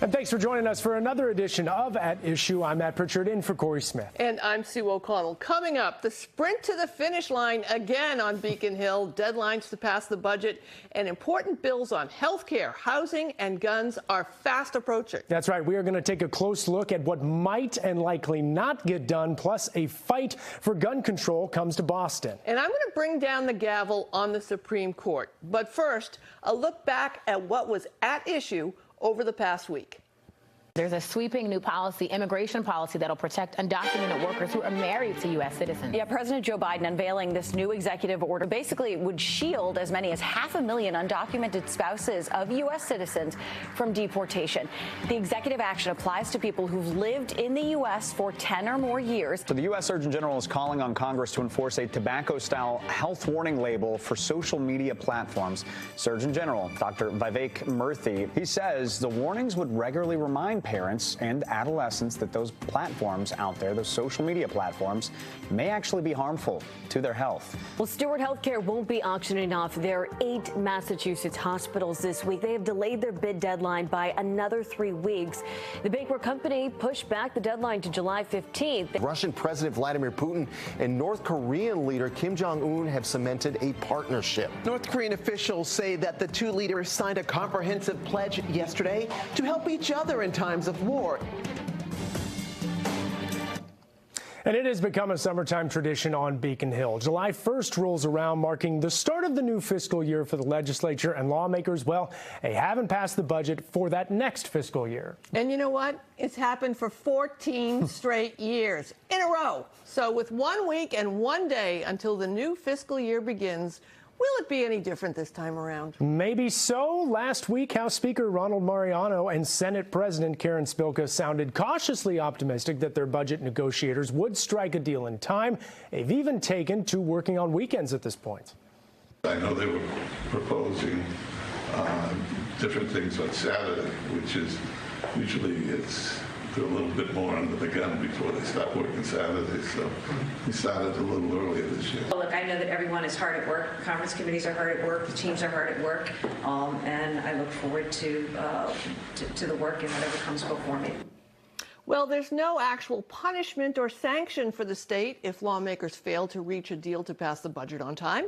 And thanks for joining us for another edition of At Issue. I'm Matt Pritchard in for Corey Smith. And I'm Sue O'Connell. Coming up, the sprint to the finish line again on Beacon Hill. Deadlines to pass the budget and important bills on health care, housing and guns are fast approaching. That's right. We are going to take a close look at what might and likely not get done. Plus, a fight for gun control comes to Boston. And I'm going to bring down the gavel on the Supreme Court. But first, a look back at what was at issue over the past week. There's a sweeping new policy, immigration policy, that'll protect undocumented workers who are married to U.S. citizens. Yeah, President Joe Biden unveiling this new executive order basically would shield as many as 500,000 undocumented spouses of U.S. citizens from deportation. The executive action applies to people who've lived in the U.S. for 10 or more years. So the U.S. Surgeon General is calling on Congress to enforce a tobacco-style health warning label for social media platforms. Surgeon General Dr. Vivek Murthy, he says the warnings would regularly remind parents and adolescents that those platforms out there, those social media platforms, may actually be harmful to their health. Well, Stewart Healthcare won't be auctioning off their 8 Massachusetts hospitals this week. They have delayed their bid deadline by another 3 weeks. The Baker company pushed back the deadline to July 15th. Russian President Vladimir Putin and North Korean leader Kim Jong-un have cemented a partnership. North Korean officials say that the two leaders signed a comprehensive pledge yesterday to help each other in times of war. And it has become a summertime tradition on Beacon Hill. July 1st rolls around, marking the start of the new fiscal year for the legislature, and lawmakers, well, they haven't passed the budget for that next fiscal year. And you know what? It's happened for 14 straight years in a row. So with 1 week and 1 day until the new fiscal year begins, will it be any different this time around? Maybe so. Last week, House Speaker Ronald Mariano and Senate President Karen Spilka sounded cautiously optimistic that their budget negotiators would strike a deal in time. They've even taken to working on weekends at this point. I know they were proposing different things on Saturday, which is usually they're a little bit more under the gun before they start working Saturdays, so we started a little earlier this year. Well, look, I know that everyone is hard at work. Conference committees are hard at work. The teams are hard at work, and I look forward to the work and whatever comes before me. Well, there's no actual punishment or sanction for the state if lawmakers fail to reach a deal to pass the budget on time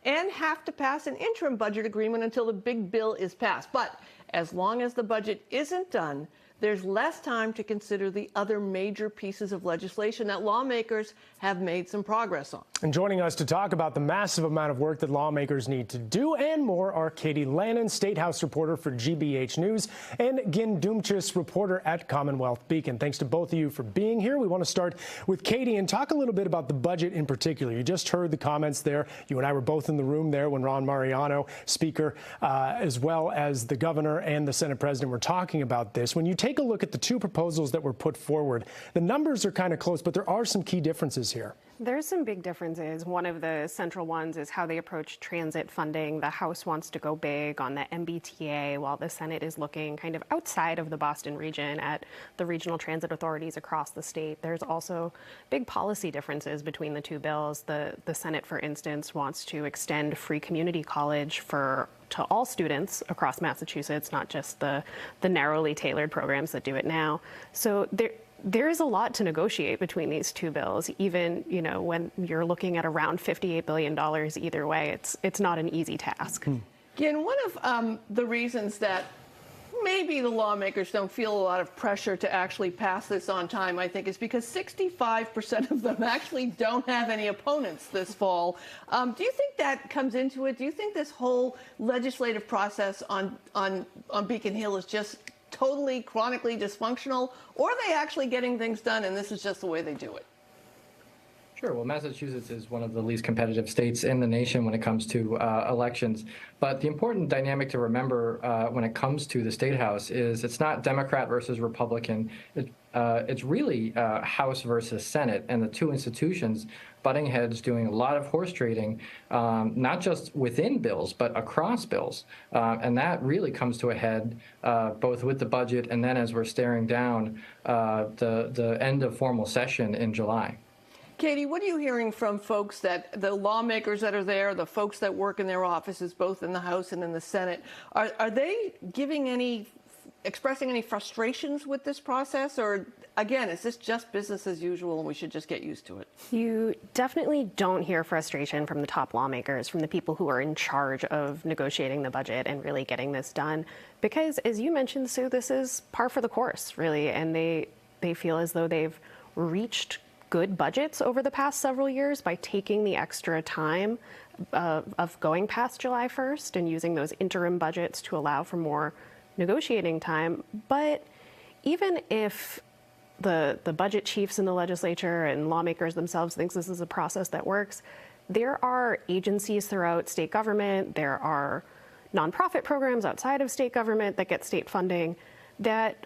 and have to pass an interim budget agreement until the big bill is passed. But as long as the budget isn't done, there's less time to consider the other major pieces of legislation that lawmakers have made some progress on. And joining us to talk about the massive amount of work that lawmakers need to do and more are Katie Lannon, State House reporter for GBH News, and Gin Dumchis, reporter at Commonwealth Beacon. Thanks to both of you for being here. We want to start with Katie and talk a little bit about the budget in particular. You just heard the comments there. You and I were both in the room there when Ron Mariano, Speaker, as well as the governor and the Senate President were talking about this. When you take a look at the two proposals that were put forward, the numbers are kind of close, but there are some key differences here. There's some big differences. One of the central ones is how they approach transit funding. The House wants to go big on the MBTA, while the Senate is looking kind of outside of the Boston region at the regional transit authorities across the state. There's also big policy differences between the two bills. The Senate, for instance, wants to extend free community college to all students across Massachusetts, not just the narrowly tailored programs that do it now. So there is a lot to negotiate between these two bills. Even, when you're looking at around $58 billion either way, it's not an easy task. Again, one of the reasons that maybe the lawmakers don't feel a lot of pressure to actually pass this on time, I think, is because 65% of them actually don't have any opponents this fall. Do you think that comes into it? Do you think this whole legislative process on Beacon Hill is just totally chronically dysfunctional, or are they actually getting things done and this is just the way they do it? Sure. Well, Massachusetts is one of the least competitive states in the nation when it comes to elections. But the important dynamic to remember when it comes to the State House is it's not Democrat versus Republican. It's really House versus Senate, and the two institutions butting heads, doing a lot of horse trading, not just within bills, but across bills. And that really comes to a head both with the budget and then as we're staring down the end of formal session in July. Katie, what are you hearing from folks, that the lawmakers that are there, the folks that work in their offices, both in the House and in the Senate, are they giving any expressing any frustrations with this process, or again, is this just business as usual and we should just get used to it? You definitely don't hear frustration from the top lawmakers, from the people who are in charge of negotiating the budget and really getting this done. Because as you mentioned, Sue, this is par for the course, really, and they feel as though they've reached good budgets over the past several years by taking the extra time of going past July 1st and using those interim budgets to allow for more negotiating time. But even if the budget chiefs in the legislature and lawmakers themselves thinks this is a process that works, there are agencies throughout state government, there are nonprofit programs outside of state government that get state funding that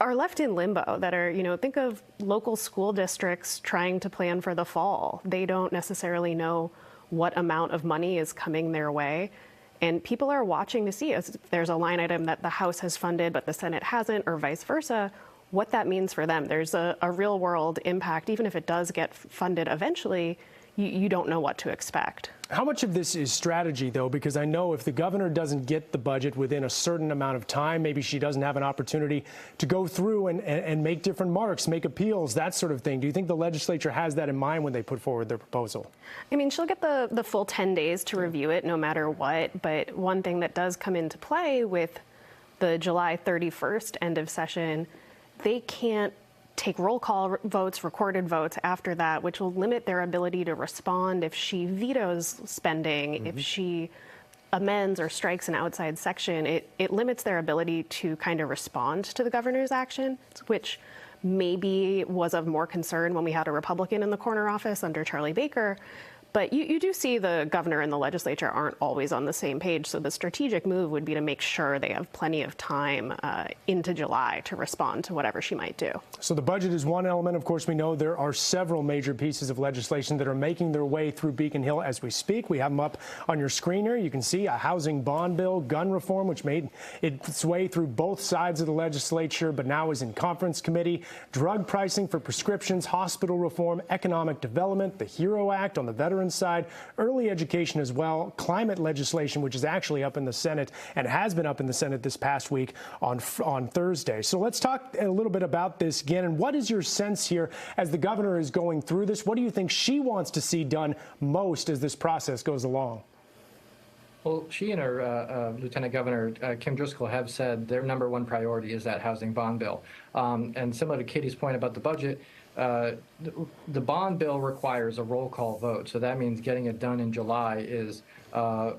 are left in limbo, that are, think of local school districts trying to plan for the fall. They don't necessarily know what amount of money is coming their way. And people are watching to see if there's a line item that the House has funded but the Senate hasn't, or vice versa, what that means for them. There's a real world impact. Even if it does get funded eventually, you don't know what to expect. How much of this is strategy, though? Because I know if the governor doesn't get the budget within a certain amount of time, maybe she doesn't have an opportunity to go through and make different marks, make appeals, that sort of thing. Do you think the legislature has that in mind when they put forward their proposal? I mean, she'll get the full 10 days to review it no matter what. But one thing that does come into play with the July 31st end of session, they can't take roll call votes, recorded votes after that, which will limit their ability to respond if she vetoes spending, if she amends or strikes an outside section. It limits their ability to kind of respond to the governor's action, which maybe was of more concern when we had a Republican in the corner office under Charlie Baker. But you do see the governor and the legislature aren't always on the same page. So the strategic move would be to make sure they have plenty of time into July to respond to whatever she might do. So the budget is one element. Of course, we know there are several major pieces of legislation that are making their way through Beacon Hill as we speak. We have them up on your screen here. You can see a housing bond bill, gun reform, which made its way through both sides of the legislature, but now is in conference committee, drug pricing for prescriptions, hospital reform, economic development, the HERO Act on the veterans side, early education as well, climate legislation, which is actually up in the Senate and has been up in the Senate this past week on Thursday. So let's talk a little bit about this again. And what is your sense here as the governor is going through this? What do you think she wants to see done most as this process goes along? Well, she and her Lieutenant Governor Kim Driscoll have said their number one priority is that housing bond bill. And similar to Katie's point about the budget, the bond bill requires a roll call vote, so that means getting it done in July is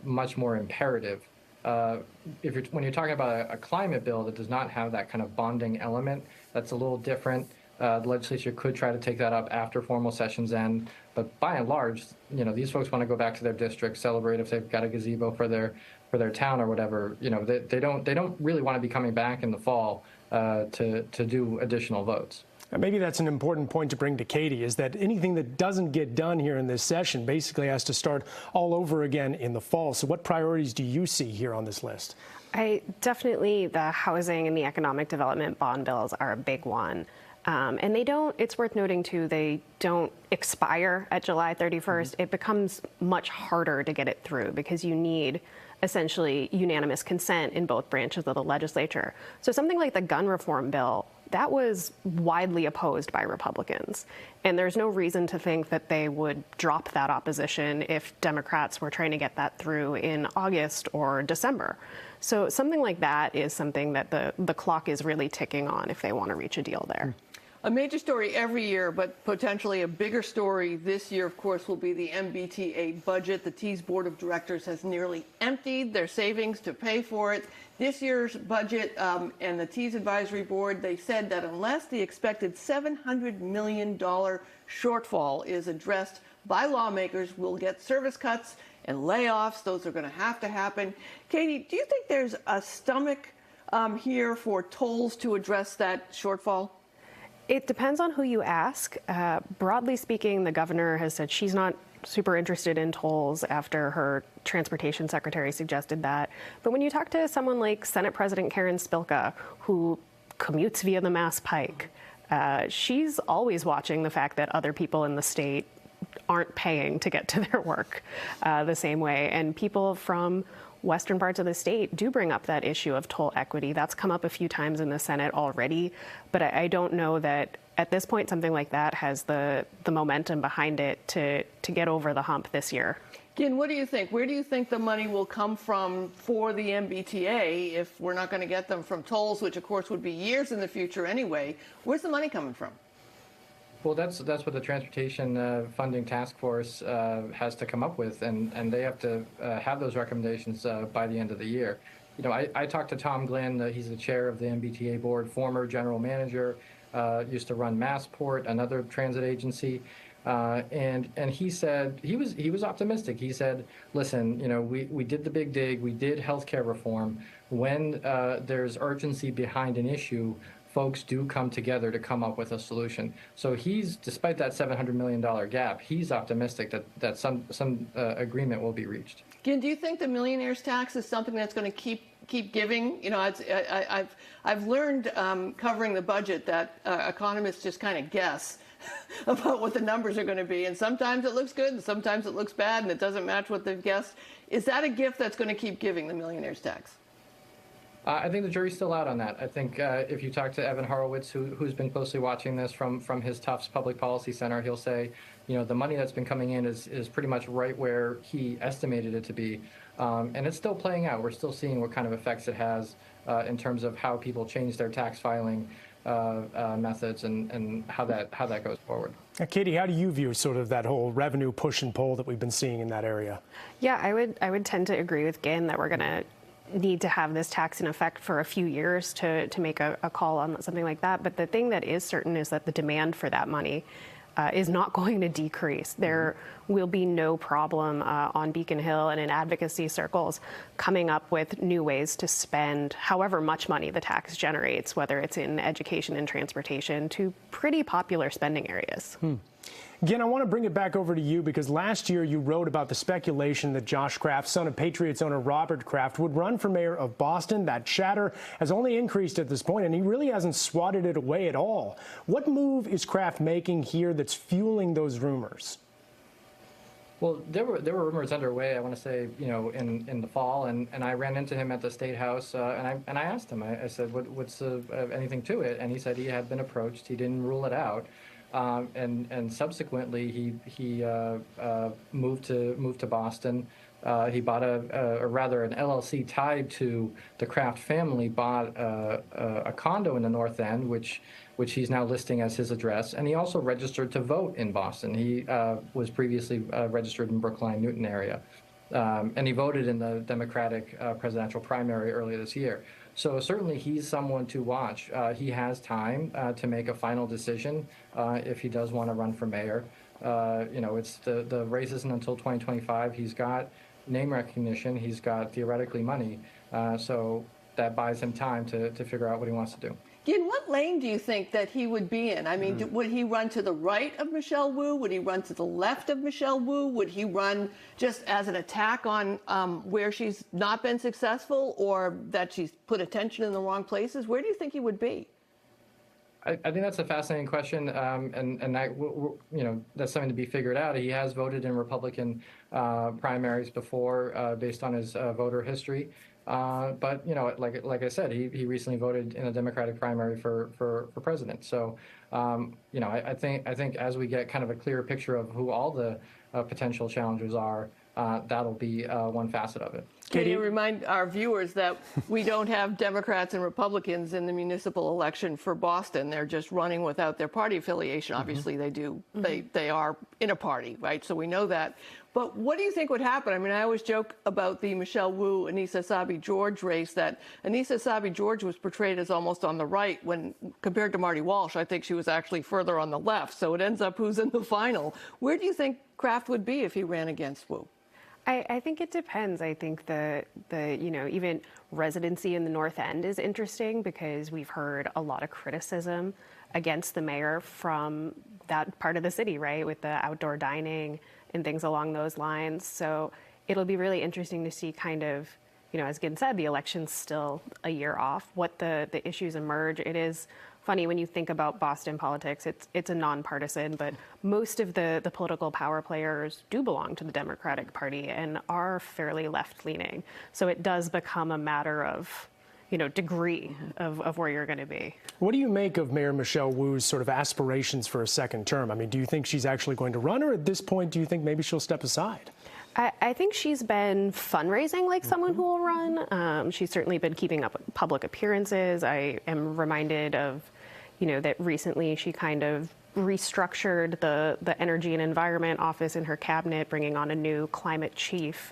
much more imperative. When you're talking about a climate bill that does not have that kind of bonding element, that's a little different. The legislature could try to take that up after formal sessions end, but by and large, these folks want to go back to their district, celebrate if they've got a gazebo for their town or whatever. They don't really want to be coming back in the fall to do additional votes. Maybe that's an important point to bring to Katie, is that anything that doesn't get done here in this session basically has to start all over again in the fall. So what priorities do you see here on this list? Definitely the housing and the economic development bond bills are a big one. And it's worth noting too, they don't expire at July 31st. It becomes much harder to get it through because you need essentially unanimous consent in both branches of the legislature. So something like the gun reform bill, that was widely opposed by Republicans. And there's no reason to think that they would drop that opposition if Democrats were trying to get that through in August or December. So something like that is something that the clock is really ticking on if they want to reach a deal there. A major story every year, but potentially a bigger story this year, of course, will be the MBTA budget. The T's board of directors has nearly emptied their savings to pay for it. This year's budget and the T's advisory board, they said that unless the expected $700 million shortfall is addressed by lawmakers, we'll get service cuts and layoffs. Those are going to happen. Katie, do you think there's a stomach here for tolls to address that shortfall? It depends on who you ask. Broadly speaking, the governor has said she's not super interested in tolls after her transportation secretary suggested that. But when you talk to someone like Senate President Karen Spilka, who commutes via the Mass Pike, she's always watching the fact that other people in the state aren't paying to get to their work the same way. And people from western parts of the state do bring up that issue of toll equity. That's come up a few times in the Senate already, but I don't know that at this point something like that has the momentum behind it to get over the hump this year. Gin, what do you think? Where do you think the money will come from for the MBTA if we're not going to get them from tolls, which of course would be years in the future anyway? Where's the money coming from? Well, that's what the Transportation Funding Task Force has to come up with, and they have to have those recommendations by the end of the year. You know, I talked to Tom Glenn. He's the chair of the MBTA board, former general manager, used to run Massport, another transit agency. And he said he was optimistic. He said, listen, you know, we did the big dig, we did healthcare reform. When there's urgency behind an issue, folks do come together to come up with a solution. So despite that $700 million gap, he's optimistic that some agreement will be reached. Gin, do you think the millionaire's tax is something that's going to keep giving? You know, I've learned covering the budget that economists just kind of guess about what the numbers are going to be, and sometimes it looks good and sometimes it looks bad and it doesn't match what they've guessed. Is that a gift that's going to keep giving, the millionaire's tax? I think the jury's still out on that. I think if you talk to Evan Horowitz, who's been closely watching this from his Tufts Public Policy Center, he'll say, you know, the money that's been coming in is pretty much right where he estimated it to be. And it's still playing out. We're still seeing what kind of effects it has in terms of how people change their tax filing methods and how that goes forward. Katie, how do you view sort of that whole revenue push and pull that we've been seeing in that area? Yeah, I would tend to agree with Gin that we're going to need to have this tax in effect for a few years to make a call on something like that. But the thing that is certain is that the demand for that money is not going to decrease. There will be no problem on Beacon Hill and in advocacy circles coming up with new ways to spend however much money the tax generates, whether it's in education and transportation, to pretty popular spending areas. Again, I want to bring it back over to you because last year you wrote about the speculation that Josh Kraft, son of Patriots owner Robert Kraft, would run for mayor of Boston. That chatter has only increased at this point, and he really hasn't swatted it away at all. What move is Kraft making here that's fueling those rumors? Well, there were rumors underway, I want to say, you know, in the fall, and I ran into him at the State House, and I asked him, I said, what's anything to it? And he said he had been approached. He didn't rule it out. And subsequently he moved to Boston. He bought or rather an LLC tied to the Kraft family bought a condo in the North End, which he's now listing as his address. And he also registered to vote in Boston. He was previously registered in Brookline, Newton area. And he voted in the Democratic presidential primary earlier this year. So certainly he's someone to watch. He has time to make a final decision if he does want to run for mayor. You know, it's the race isn't until 2025. He's got name recognition. He's got theoretically money. So that buys him time to figure out what he wants to do. In what lane do you think that he would be in? I mean, would he run to the right of Michelle Wu? Would he run to the left of Michelle Wu? Would he run just as an attack on where she's not been successful or that she's put attention in the wrong places? Where do you think he would be? I think that's a fascinating question, and you know, that's something to be figured out. He has voted in Republican primaries before based on his voter history. But you know, like I said, he recently voted in a Democratic primary for president. So you know, I think as we get kind of a clearer picture of who all the potential challengers are, that'll be one facet of it. Can you remind our viewers that we don't have Democrats and Republicans in the municipal election for Boston? They're just running without their party affiliation. Obviously, they do. They are in a party, right? So we know that. But what do you think would happen? I mean, I always joke about the Michelle Wu, Anissa Sabi-George race, that Anissa Sabi-George was portrayed as almost on the right when compared to Marty Walsh. I think she was actually further on the left. So it ends up who's in the final. Where do you think Kraft would be if he ran against Wu? I think it depends. I think the you know, even residency in the North End is interesting because we've heard a lot of criticism against the mayor from that part of the city, right, with the outdoor dining and things along those lines. So it'll be really interesting to see kind of, you know, as Gin said, the election's still a year off, what the issues emerge. It is funny when you think about Boston politics. It's a nonpartisan, but most of the political power players do belong to the Democratic Party and are fairly left-leaning. So it does become a matter of, degree of where you're going to be. What do you make of Mayor Michelle Wu's sort of aspirations for a second term? I mean, do you think she's actually going to run, or at this point, do you think maybe she'll step aside? I think she's been fundraising like someone who will run. She's certainly been keeping up with public appearances. I am reminded of, that recently she kind of restructured the Energy and Environment Office in her cabinet, bringing on a new climate chief.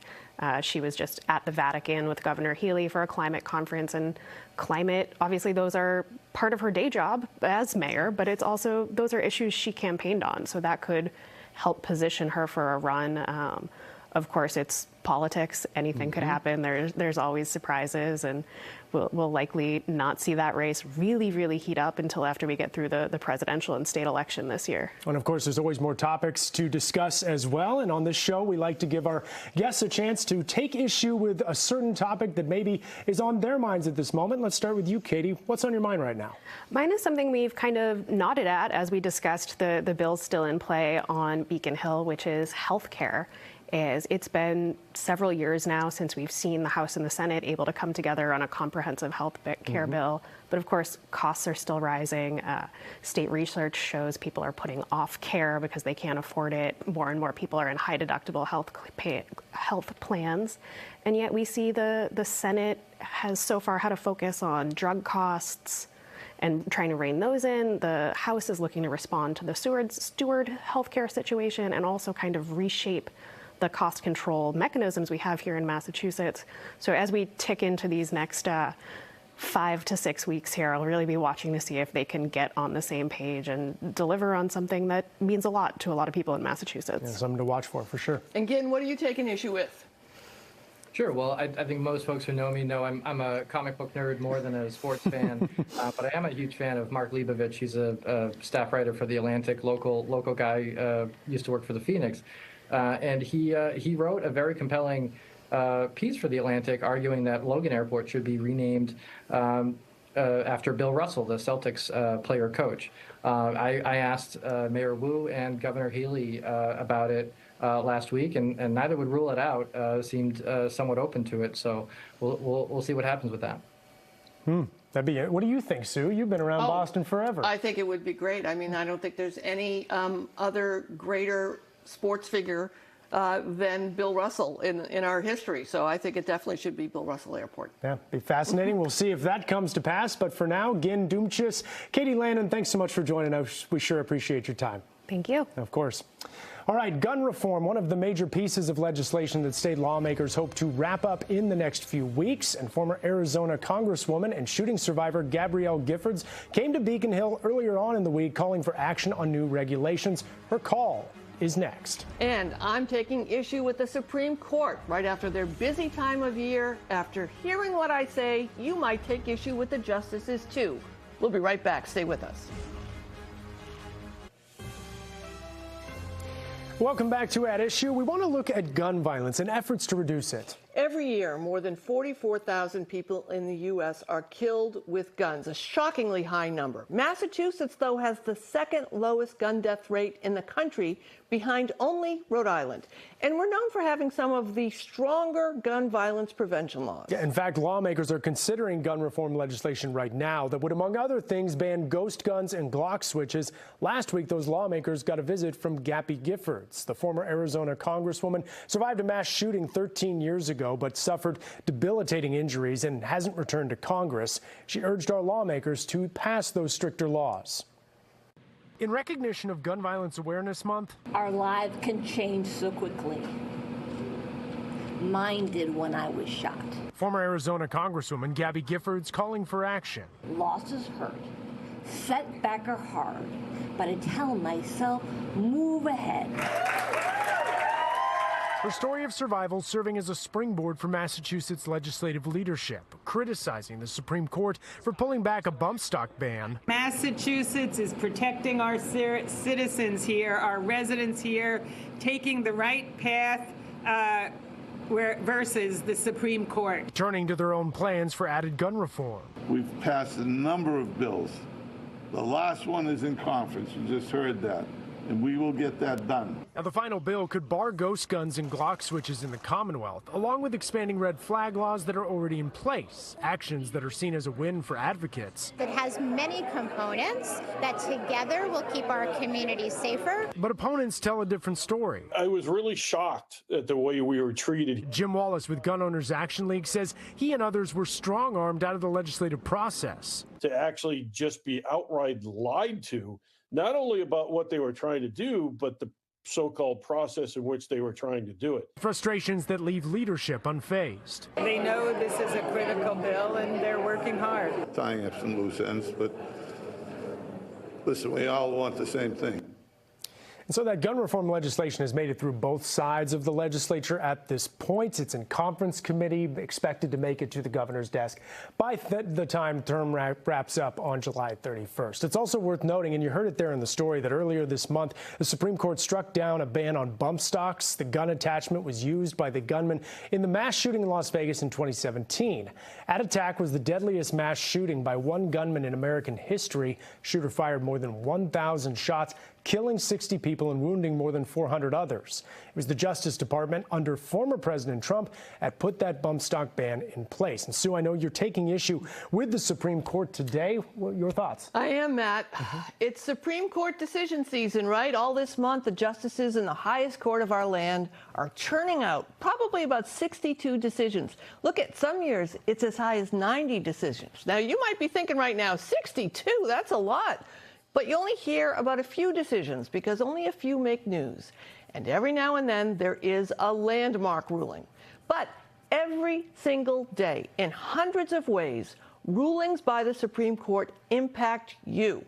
She was just at the Vatican with Governor Healy for a climate conference, and climate, obviously those are part of her day job as mayor, but it's also, those are issues she campaigned on. So that could help position her for a run. Of course, it's politics. Anything could happen. There's always surprises, and we'll likely not see that race really, really heat up until after we get through the presidential and state election this year. And of course, there's always more topics to discuss as well. And on this show, we like to give our guests a chance to take issue with a certain topic that maybe is on their minds at this moment. Let's start with you, Katie. What's on your mind right now? Mine is something we've kind of nodded at as we discussed the bills still in play on Beacon Hill, which is health care. It's been several years now since we've seen the House and the Senate able to come together on a comprehensive health care bill. But of course, costs are still rising. State research shows people are putting off care because they can't afford it. More and more people are in high deductible health plans. And yet we see the Senate has so far had a focus on drug costs and trying to rein those in. The House is looking to respond to the steward healthcare situation and also kind of reshape the cost control mechanisms we have here in Massachusetts. So as we tick into these next 5 to 6 weeks here, I'll really be watching to see if they can get on the same page and deliver on something that means a lot to a lot of people in Massachusetts. Yeah, something to watch for sure. And Gin, what are you taking issue with? Sure. Well, I think most folks who know me know I'm a comic book nerd more than a sports fan, but I am a huge fan of Mark Leibovich. He's a staff writer for The Atlantic, local guy, used to work for the Phoenix. And he wrote a very compelling piece for The Atlantic arguing that Logan Airport should be renamed after Bill Russell, the Celtics player-coach. I asked Mayor Wu and Governor Healy about it last week, and neither would rule it out, seemed somewhat open to it. So we'll see what happens with that. That'd be it. What do you think, Sue? You've been around Boston forever. I think it would be great. I mean, I don't think there's any other greater sports figure than Bill Russell in our history. So I think it definitely should be Bill Russell Airport. Yeah, be fascinating. We'll see if that comes to pass. But for now, Gin Dumchis, Katie Lannon, thanks so much for joining us. We sure appreciate your time. Thank you. Of course. All right, gun reform, one of the major pieces of legislation that state lawmakers hope to wrap up in the next few weeks. And former Arizona Congresswoman and shooting survivor Gabrielle Giffords came to Beacon Hill earlier on in the week calling for action on new regulations. Her call is next. And I'm taking issue with the Supreme Court right after their busy time of year. After hearing what I say, you might take issue with the justices too. We'll be right back. Stay with us. Welcome back to At Issue. We want to look at gun violence and efforts to reduce it. Every year, more than 44,000 people in the U.S. are killed with guns, a shockingly high number. Massachusetts, though, has the second lowest gun death rate in the country, behind only Rhode Island. And we're known for having some of the stronger gun violence prevention laws. Yeah, in fact, lawmakers are considering gun reform legislation right now that would, among other things, ban ghost guns and Glock switches. Last week, those lawmakers got a visit from Gabby Giffords. The former Arizona Congresswoman survived a mass shooting 13 years ago, but suffered debilitating injuries and hasn't returned to Congress. She urged our lawmakers to pass those stricter laws. In recognition of Gun Violence Awareness Month, our lives can change so quickly. Mine did when I was shot. Former Arizona Congresswoman Gabby Giffords calling for action. Losses hurt. Setbacks are hard. But I tell myself, move ahead. Her story of survival serving as a springboard for Massachusetts legislative leadership, criticizing the Supreme Court for pulling back a bump stock ban. Massachusetts is protecting our citizens here, our residents here, taking the right path versus the Supreme Court. Turning to their own plans for added gun reform. We've passed a number of bills The last one is in conference. You just heard that. And we will get that done. Now, the final bill could bar ghost guns and Glock switches in the Commonwealth, along with expanding red flag laws that are already in place, actions that are seen as a win for advocates. It has many components that together will keep our communities safer. But opponents tell a different story. I was really shocked at the way we were treated. Jim Wallace with Gun Owners Action League says he and others were strong-armed out of the legislative process. To actually just be outright lied to, not only about what they were trying to do, but the so-called process in which they were trying to do it. Frustrations that leave leadership unfazed. They know this is a critical bill, and they're working hard. Tying up some loose ends, but listen, we all want the same thing. And so that gun reform legislation has made it through both sides of the legislature at this point. It's in conference committee, expected to make it to the governor's desk by the time term wraps up on July 31st. It's also worth noting, and you heard it there in the story, that earlier this month, the Supreme Court struck down a ban on bump stocks. The gun attachment was used by the gunman in the mass shooting in Las Vegas in 2017. That attack was the deadliest mass shooting by one gunman in American history. Shooter fired more than 1,000 shots, killing 60 people and wounding more than 400 others. It was the Justice Department under former President Trump that put that bump stock ban in place. And Sue, I know you're taking issue with the Supreme Court today. What are your thoughts? I am, Matt. It's Supreme Court decision season, right? All this month, the justices in the highest court of our land are churning out probably about 62 decisions. Look, at some years, it's as high as 90 decisions. Now, you might be thinking right now, 62, that's a lot. But you only hear about a few decisions because only a few make news. And every now and then there is a landmark ruling. But every single day, in hundreds of ways, rulings by the Supreme Court impact you.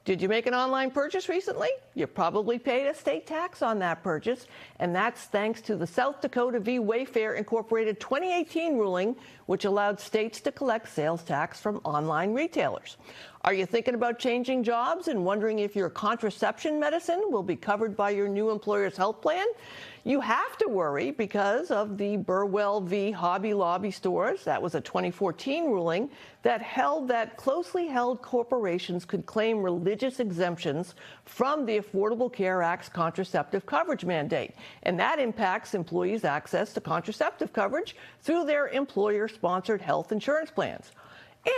Did you make an online purchase recently? You probably paid a state tax on that purchase, and that's thanks to the South Dakota v. Wayfair Incorporated 2018 ruling, which allowed states to collect sales tax from online retailers. Are you thinking about changing jobs and wondering if your contraception medicine will be covered by your new employer's health plan? You have to worry because of the Burwell v. Hobby Lobby stores. That was a 2014 ruling that held that closely held corporations could claim religious exemptions from the Affordable Care Act's contraceptive coverage mandate. And that impacts employees' access to contraceptive coverage through their employer-sponsored health insurance plans.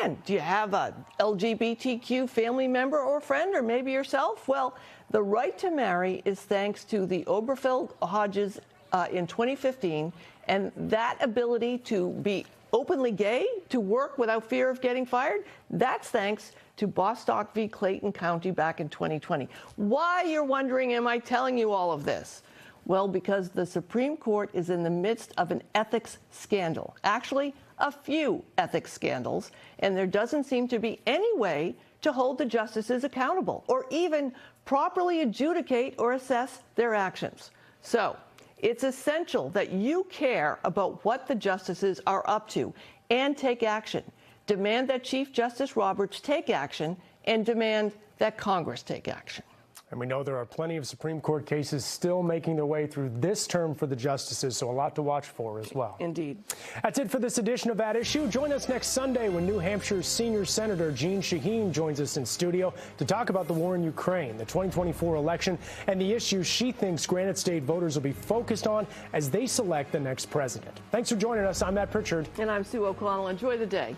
And do you have a LGBTQ family member or friend, or maybe yourself? Well, the right to marry is thanks to the Obergefell-Hodges in 2015, and that ability to be openly gay, to work without fear of getting fired, that's thanks to Bostock v. Clayton County back in 2020. Why, you're wondering, am I telling you all of this? Well, because the Supreme Court is in the midst of an ethics scandal. Actually, a few ethics scandals, and there doesn't seem to be any way to hold the justices accountable or even properly adjudicate or assess their actions. So it's essential that you care about what the justices are up to and take action. Demand that Chief Justice Roberts take action and demand that Congress take action. And we know there are plenty of Supreme Court cases still making their way through this term for the justices, so a lot to watch for as well. Indeed. That's it for this edition of At Issue. Join us next Sunday when New Hampshire's senior Senator Jeanne Shaheen joins us in studio to talk about the war in Ukraine, the 2024 election, and the issues she thinks Granite State voters will be focused on as they select the next president. Thanks for joining us. I'm Matt Pritchard. And I'm Sue O'Connell. Enjoy the day.